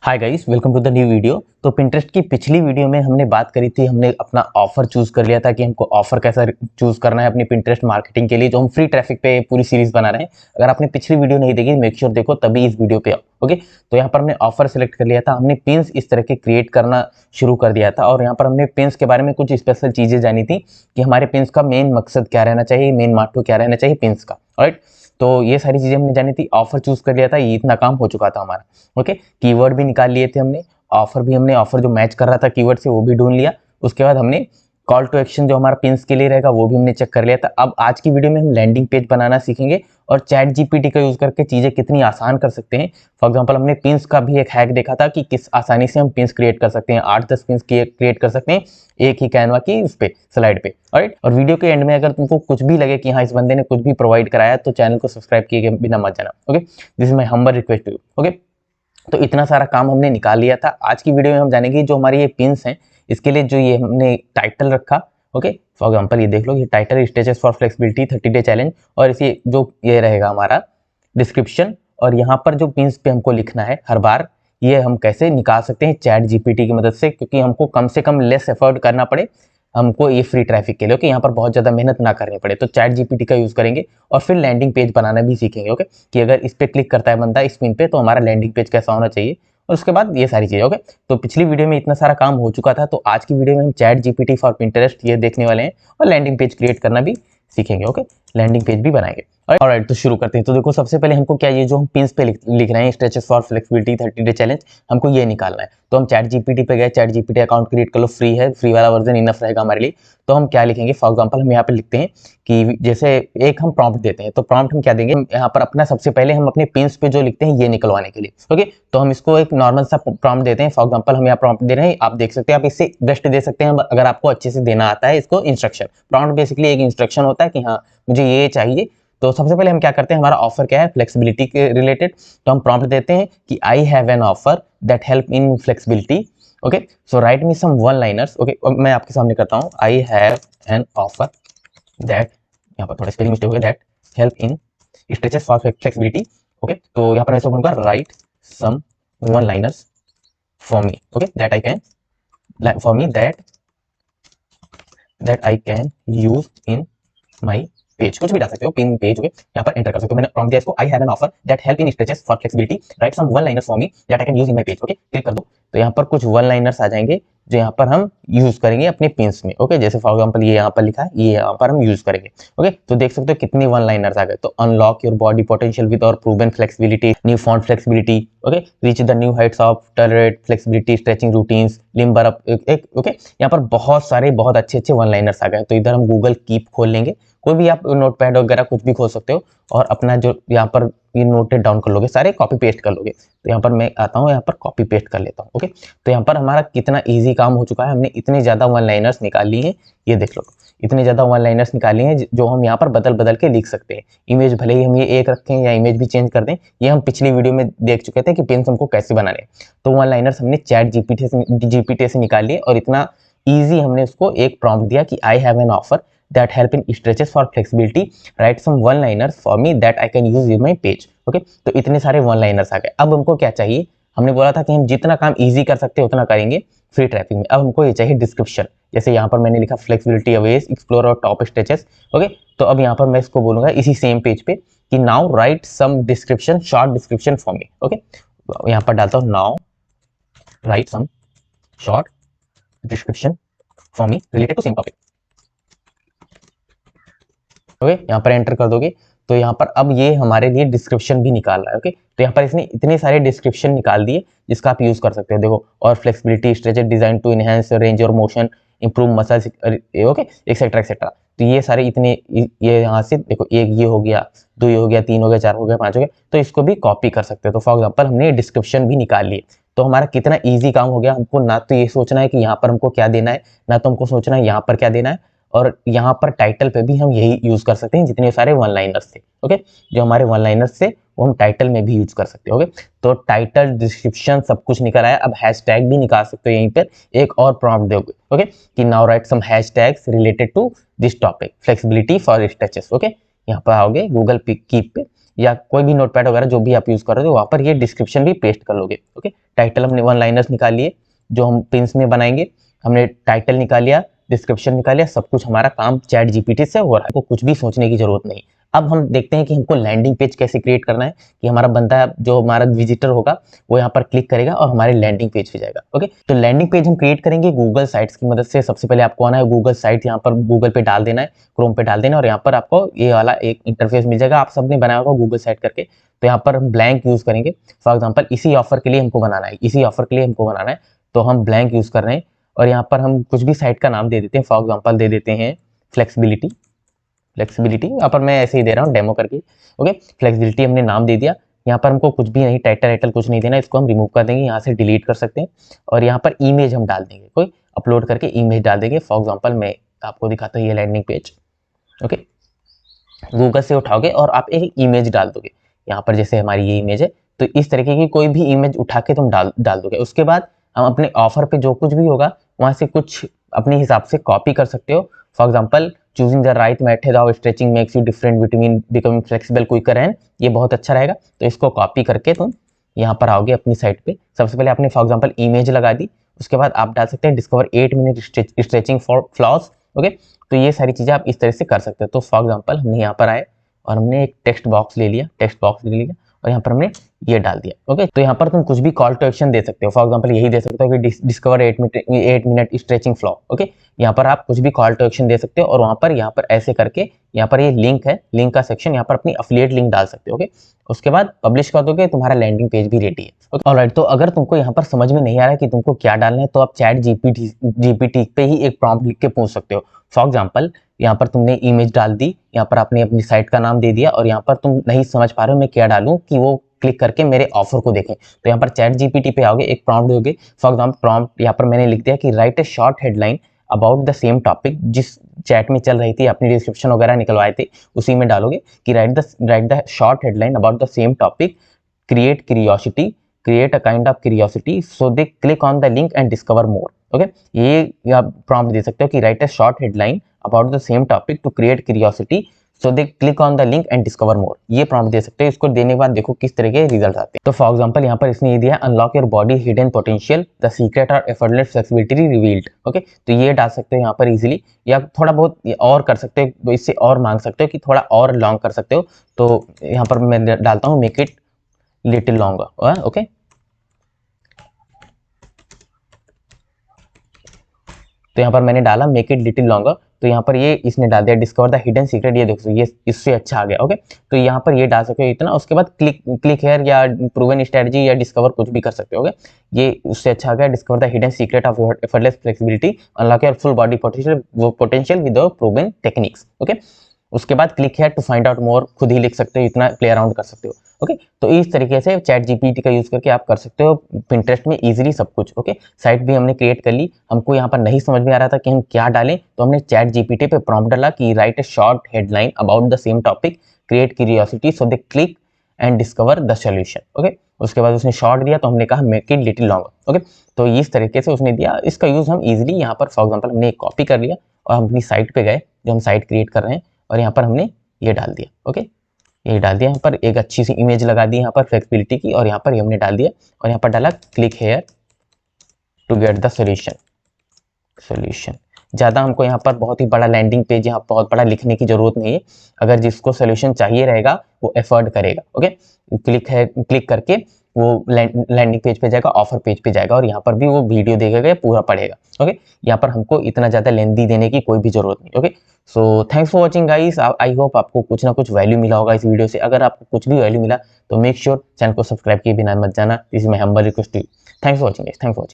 Hi guys, welcome to the new video. तो Pinterest की पिछली वीडियो में हमने बात करी थी, हमने अपना ऑफर चूज कर लिया था कि हमको ऑफर कैसा चूज करना है अपनी पिंटरेस्ट मार्केटिंग के लिए, जो हम फ्री ट्रैफिक पे पूरी सीरीज बना रहे हैं। अगर आपने पिछली वीडियो नहीं देखी, मेक श्योर देखो, तभी इस वीडियो पे आओ। ओके, तो यहाँ पर हमने ऑफर सेलेक्ट कर लिया था, हमने पिन्स इस तरह के क्रिएट करना शुरू कर दिया था और यहाँ पर हमने पिन्स के बारे में कुछ स्पेशल चीजें जानी थी कि हमारे पिन्स का मेन मकसद क्या रहना चाहिए, मेन मार्टो क्या रहना चाहिए पिन्स का। राइट, तो ये सारी चीजें हमने जानी थी। ऑफर चूज कर लिया था, ये इतना काम हो चुका था हमारा। ओके, कीवर्ड भी निकाल लिए थे हमने, ऑफर भी हमने, ऑफर जो मैच कर रहा था कीवर्ड से वो भी ढूंढ लिया। उसके बाद हमने कॉल टू एक्शन जो हमारा पिन्स के लिए रहेगा वो भी हमने चेक कर लिया था। अब आज की वीडियो में हम लैंडिंग पेज बनाना सीखेंगे और चैट जीपीटी का यूज करके चीजें कितनी आसान कर सकते हैं। फॉर एग्जांपल हमने पिन्स का भी एक हैक देखा था कि किस आसानी से हम पिन्स क्रिएट कर सकते हैं, 8-10 पिन्स क्रिएट कर सकते हैं एक ही कैनवा की उस पे स्लाइड पे। राइट, और वीडियो के एंड में अगर तुमको कुछ भी लगे कि हाँ इस बंदे ने कुछ भी प्रोवाइड कराया तो चैनल को सब्सक्राइब किए बिना मत जाना। Okay, this is my humble request to you. Okay, तो इतना सारा काम हमने निकाल लिया था। आज की वीडियो में हम जानेंगे जो हमारी ये पिन्स हैं, इसके लिए जो ये हमने टाइटल रखा। ओके, फॉर एग्जांपल ये देख लो, ये title stages for flexibility 30 day challenge, और इसी जो ये रहेगा हमारा डिस्क्रिप्शन, और यहाँ पर जो पिन्स पे हमको लिखना है हर बार, ये हम कैसे निकाल सकते हैं चैट जीपीटी की मदद से, क्योंकि हमको कम से कम लेस एफर्ट करना पड़े हमको ये फ्री ट्रैफिक के लिए। ओके, यहाँ पर बहुत ज़्यादा मेहनत ना करनी पड़े, तो चैट जीपीटी का यूज़ करेंगे और फिर लैंडिंग पेज बनाना भी सीखेंगे। ओके, कि अगर इस पे क्लिक करता है बंदा इस पिन पे तो हमारा लैंडिंग पेज कैसा होना चाहिए, और उसके बाद ये सारी चीज़ें। ओके, तो पिछली वीडियो में इतना सारा काम हो चुका था, तो आज की वीडियो में हम चैट जीपीटी फॉर पिंटरेस्ट ये देखने वाले हैं और लैंडिंग पेज क्रिएट करना भी सीखेंगे। ओके, लैंडिंग पेज भी बनाएंगे। ऑलराइट, तो शुरू करते हैं। तो देखो, सबसे पहले हमको क्या, ये जो हम पिन्स पे लिख रहे हैं stretches for flexibility 30 day challenge, हमको ये निकालना है। तो हम चैट जीपीटी पे गए, चैट जीपीटी अकाउंट क्रिएट कर लो, फ्री है, फ्री वाला वर्जन इनफ रहेगा हमारे लिए। तो हम क्या लिखेंगे, फॉर एग्जांपल हम यहाँ पे लिखते हैं कि जैसे एक हम प्रॉम्प्ट देते हैं, तो प्रॉम्प्ट हम क्या देंगे यहाँ पर अपना, सबसे पहले हम अपने पिन्स पे जो लिखते हैं ये निकलवाने के लिए। ओके, तो हम इसको एक नॉर्मल सा प्रॉम्प्ट देते हैं। फॉर एग्जांपल हम यहाँ प्रॉम्प्ट दे रहे हैं, आप देख सकते हैं, आप इससे बेस्ट दे सकते हैं अगर आपको अच्छे से देना आता है इसको इंस्ट्रक्शन। प्रॉम्प्ट बेसिकली एक इंस्ट्रक्शन होता है कि हाँ मुझे ये चाहिए। तो सबसे पहले हम क्या करते हैं, हमारा ऑफर क्या है फ्लेक्सिबिलिटी के रिलेटेड, तो हम प्रॉम्प्ट देते हैं कि I have an offer that help in flexibility. Okay, so write me some one liners. Okay, मैं आपके सामने करता हूँ, I have an offer that, यहाँ पर थोड़ा स्पेलिंग मिस्टेक हो गया, that help in stretches for flexibility. Okay, तो यहाँ पर मैं इसको बोलूंगा write some one liners for me. Okay, that I can for me that I can use in my page, कुछ भी डाल सकते हो, पिन पेज। ओके, यहाँ पर एंटर कर सकते हो। मैंने प्रॉम्प्ट दिया इसको, I have an offer that help in stretches for flexibility, write some one liners for me that I can use in my page. Okay, click कर दो, तो यहाँ पर कुछ वन लाइनर्स आ जाएंगे जो यहाँ पर हम यूज करेंगे अपने पिन्स में। ओके, जैसे फॉर एग्जांपल ये यहाँ पर लिखा है, ये यहाँ पर हम यूज करेंगे। ओके, तो देख सकते हो कितने वन लाइनर्स आ गए। तो unlock your body potential with our proven flexibility, newfound flexibility. Okay, reach the new heights of tolerate flexibility, stretching routines, limber up. Okay, यहाँ पर बहुत सारे बहुत अच्छे अच्छे वन लाइनर्स आ गए। तो इधर हम गूगल कीप खोल लेंगे, कोई भी आप नोटपैड वगैरह कुछ भी खोल सकते हो, और अपना जो यहाँ पर ये नोटेड डाउन कर लोगे, सारे कॉपी पेस्ट कर लोगे। तो यहाँ पर मैं आता हूँ, यहाँ पर कॉपी पेस्ट कर लेता हूँ। ओके, तो यहाँ पर हमारा कितना इजी काम हो चुका है, हमने इतने ज़्यादा वन लाइनर्स निकाल लिए हैं। ये देख लो, इतने ज़्यादा वन लाइनर्स निकाल लिए हैं जो हम यहाँ पर बदल बदल के लिख सकते हैं। इमेज भले ही हम ये एक रखें या इमेज भी चेंज कर दें, ये हम पिछली वीडियो में देख चुके थे कि पिन्स हमको कैसे बनाने हैं। तो वन लाइनर्स हमने चैट जीपीटी से निकाल लिए, और इतना ईजी हमने उसको एक प्रॉम्प्ट दिया कि I have an offer that help in stretches for flexibility, write some one liners for me that I can use in my page. Okay, तो इतने सारे वन लाइनर्स आ गए। अब हमको क्या चाहिए, हमने बोला था कि हम जितना काम इजी कर सकते हैं उतना करेंगे फ्री ट्रैफिक में। अब हमको ये चाहिए डिस्क्रिप्शन, जैसे यहाँ पर मैंने लिखा फ्लेक्सिबिलिटी अवेज एक्सप्लोर और टॉप स्ट्रेचेस। ओके, तो अब यहाँ पर मैं इसको बोलूंगा इसी सेम पेज पे कि now write some description, short description for me. Okay, यहाँ पर डालता हूँ now write some short description for me related to same topic. Okay, यहाँ पर एंटर कर दोगे तो यहाँ पर अब ये हमारे लिए डिस्क्रिप्शन भी निकाल रहा है। ओके, तो यहाँ पर इसने इतने सारे डिस्क्रिप्शन निकाल दिए जिसका आप यूज कर सकते हो। देखो, और flexibility stretches design to enhance range of motion, improve muscles, okay, etcetera etcetera. तो ये सारे इतने, ये यहाँ से देखो, एक ये हो गया, दो ये हो गया, तीन हो गया, चार हो गया, पांच हो गया, तो इसको भी कॉपी कर सकते हो। तो फॉर एग्जाम्पल हमने डिस्क्रिप्शन भी निकाल लिए, तो हमारा कितना ईजी काम हो गया। हमको ना तो ये सोचना है कि यहाँ पर हमको क्या देना है, ना तो हमको सोचना है यहाँ पर क्या देना है, और यहाँ पर टाइटल पे भी हम यही यूज कर सकते हैं जितने सारे वन लाइनर्स थे। ओके, जो हमारे वन लाइनर्स थे वो हम टाइटल में भी यूज कर सकते हैं। ओके, तो टाइटल, डिस्क्रिप्शन सब कुछ निकल आया। अब हैशटैग भी निकाल सकते हो, यहीं पर एक और प्रॉम्प्ट दोगे। ओके, कि now write some hashtags related to this topic flexibility for stretches. Okay, यहाँ पर आओगे गूगल कीप पे, या कोई भी नोटपैड वगैरह जो भी आप यूज़ कर रहे हो वहाँ पर ये डिस्क्रिप्शन भी पेस्ट कर लोगे। ओके, टाइटल हमने वन लाइनर्स निकाल लिए जो हम पिन्स में बनाएंगे, हमने टाइटल निकाल लिया, डिस्क्रिप्शन निकाल लिया, सब कुछ हमारा काम चैट जीपीटी से हो रहा है, आपको कुछ भी सोचने की जरूरत नहीं। अब हम देखते हैं कि हमको लैंडिंग पेज कैसे क्रिएट करना है, कि हमारा बंदा जो हमारा विजिटर होगा वो यहाँ पर क्लिक करेगा और हमारे लैंडिंग पेज पे जाएगा। ओके, तो लैंडिंग पेज हम क्रिएट करेंगे गूगल साइट्स की मदद से। सबसे पहले आपको आना है गूगल साइट, यहाँ पर गूगल पे डाल देना है, क्रोम पे डाल देना है और यहाँ पर आपको ये वाला एक इंटरफेस मिल जाएगा। आप सबने बनाया होगा गूगल साइट करके, तो यहाँ पर हम ब्लैंक यूज करेंगे। फॉर एग्जाम्पल इसी ऑफर के लिए हमको बनाना है, इसी ऑफर के लिए हमको बनाना है, तो हम ब्लैंक यूज कर रहे हैं। और यहाँ पर हम कुछ भी साइट का नाम दे देते हैं, फॉर एग्जाम्पल दे देते हैं फ्लेक्सिबिलिटी। यहाँ पर मैं ऐसे ही दे रहा हूँ डेमो करके। ओके, फ्लेक्सिबिलिटी हमने नाम दे दिया। यहाँ पर हमको कुछ भी नहीं, टाइटल कुछ नहीं देना, इसको हम रिमूव कर देंगे, यहाँ से डिलीट कर सकते हैं। और यहाँ पर इमेज हम डाल देंगे, कोई अपलोड करके इमेज डाल देंगे। फॉर एग्जाम्पल मैं आपको दिखाता हूँ ये लैंडिंग पेज। ओके, गूगल से उठाओगे और आप एक इमेज डाल दोगे यहाँ पर, जैसे हमारी ये इमेज है, तो इस तरीके की कोई भी इमेज उठा के तुम डाल दोगे। उसके बाद हम अपने ऑफर पे जो कुछ भी होगा वहां से कुछ अपने हिसाब से कॉपी कर सकते हो। For example choosing the right method of stretching makes you different between becoming flexible quicker and, ये बहुत अच्छा रहेगा। तो इसको कॉपी करके तुम यहाँ पर आओगे अपनी साइट पे। सबसे पहले आपने फॉर एग्जाम्पल इमेज लगा दी, उसके बाद आप डाल सकते हैं discover 8 minute stretching for floss. Okay, तो ये सारी चीजें आप इस तरह से कर सकते हो। तो फॉर एग्जाम्पल हमने यहाँ पर आए और हमने एक टेक्स्ट बॉक्स ले लिया, और यहाँ पर हमने ये डाल दिया। ओके, तो यहाँ पर तुम कुछ भी कॉल टू एक्शन दे सकते हो। फॉर एग्जांपल यही दे सकते हो कि discover 8 minute stretching flow. Okay, यहाँ पर आप कुछ भी कॉल टू एक्शन दे सकते हो और वहाँ पर ऐसे करके यहाँ पर ये लिंक है, लिंक का सेक्शन, यहाँ पर अपनी अफिलिएट लिंक डाल सकते हो। ओके, उसके बाद पब्लिश कर दोगे, तुम्हारा लैंडिंग पेज भी रेडी है। ऑलराइट, तो अगर तुमको यहाँ पर समझ में नहीं आ रहा है कि तुमको क्या डालना है, तो आप चैट जीपीटी पे ही एक प्रॉम्प्ट लिख के पूछ सकते हो। फॉर एग्जाम्पल यहाँ पर तुमने इमेज डाल दी, यहाँ पर आपने अपनी साइट का नाम दे दिया और यहाँ पर तुम नहीं समझ पा रहे हो मैं क्या डालूं कि वो क्लिक करके मेरे ऑफर को देखें, तो यहाँ पर चैट जीपीटी पे आओगे, एक प्रॉम्प्ट दोगे। फॉर एग्जाम्पल प्रॉम्प्ट यहाँ पर मैंने लिख दिया कि right A short headline about the same topic, जिस चैट में चल रही थी, अपनी डिस्क्रिप्शन वगैरह निकलवाए थे उसी में डालोगे कि write the short headline about the same topic, create a kind of curiosity so they click on the link and discover more. Okay, ये आप प्रॉम्प्ट दे सकते हो कि write a short headline about the same topic to create curiosity so they click on the link and discover more. ये prompt दे सकते हो। इसको देने के बाद देखो किस तरह के रिजल्ट आते हैं। तो फॉर एग्जांपल यहाँ पर इसने ये दिया unlock your body hidden potential, the secret और एफर्टलेस फ्लेक्सिबिलिटी रिवील्ड। ओके, तो ये डाल सकते हो यहाँ पर इजीली, या थोड़ा बहुत और कर सकते हो, इससे और मांग सकते हो कि थोड़ा और लॉन्ग कर सकते हो। तो यहाँ पर मैं डालता हूँ make it little longer. Okay, तो यहाँ पर मैंने डाला मेक इट लिटिल लॉन्गर, तो यहाँ पर ये इसने डाल दिया डिस्कवर द हिडन सीक्रेट, ये देखो ये इससे अच्छा आ गया। ओके, तो यहाँ पर ये डाल सकते हो इतना, उसके बाद क्लिक हेयर या प्रूवन स्ट्रेटजी या डिस्कवर कुछ भी कर सकते हो। ये उससे अच्छा आ गया discover the hidden secret of effortless flexibility, unlock your full body potential with proven techniques. Okay, उसके बाद click here to find out more, खुद ही लिख सकते हो, इतना प्ले अराउंड कर सकते हो। ओके, तो इस तरीके से चैट जीपीटी का यूज करके आप कर सकते हो पिंटरेस्ट में इजीली सब कुछ। ओके, साइट भी हमने क्रिएट कर ली, हमको यहाँ पर नहीं समझ में आ रहा था कि हम क्या डालें, तो हमने चैट जीपीटी पे प्रॉम्प्ट डाला कि right A short headline about the same topic, create curiosity so they click and discover the solution. Okay, उसके बाद उसने शॉर्ट दिया तो हमने कहा make it little longer. Okay, तो इस तरीके से उसने दिया, इसका यूज हम इजिली यहाँ पर फॉर एग्जाम्पल हमने एक कॉपी कर लिया और हम अपनी साइट पे गए, जो हम साइट क्रिएट कर रहे हैं, और यहाँ पर हमने ये डाल दिया। ओके, ये डाल दिया, यहाँ पर एक अच्छी सी इमेज लगा दी यहाँ पर फ्लेक्सिबिलिटी की, और यहाँ पर हमने डाल दिया और यहाँ पर डाला click here to get the solution. ज़्यादा हमको यहाँ पर बहुत ही बड़ा लैंडिंग पेज, यहाँ बहुत बड़ा लिखने की जरूरत नहीं है। अगर जिसको सोल्यूशन चाहिए रहेगा वो एफर्ड करेगा। ओके, क्लिक करके वो लैंडिंग पेज पे जाएगा, ऑफर पेज पे जाएगा, और यहाँ पर भी वो वीडियो देखेगा, पूरा पढ़ेगा। ओके, यहाँ पर हमको इतना ज़्यादा लेंथी देने की कोई भी जरूरत नहीं। Okay, so thanks for watching guys. I hope आपको कुछ ना कुछ वैल्यू मिला होगा इस वीडियो से। अगर आपको कुछ भी वैल्यू मिला तो मेक श्योर चैनल को सब्सक्राइब किए बिना मत जाना। This is my humble request to you. Thanks for watching guys, thanks for watching.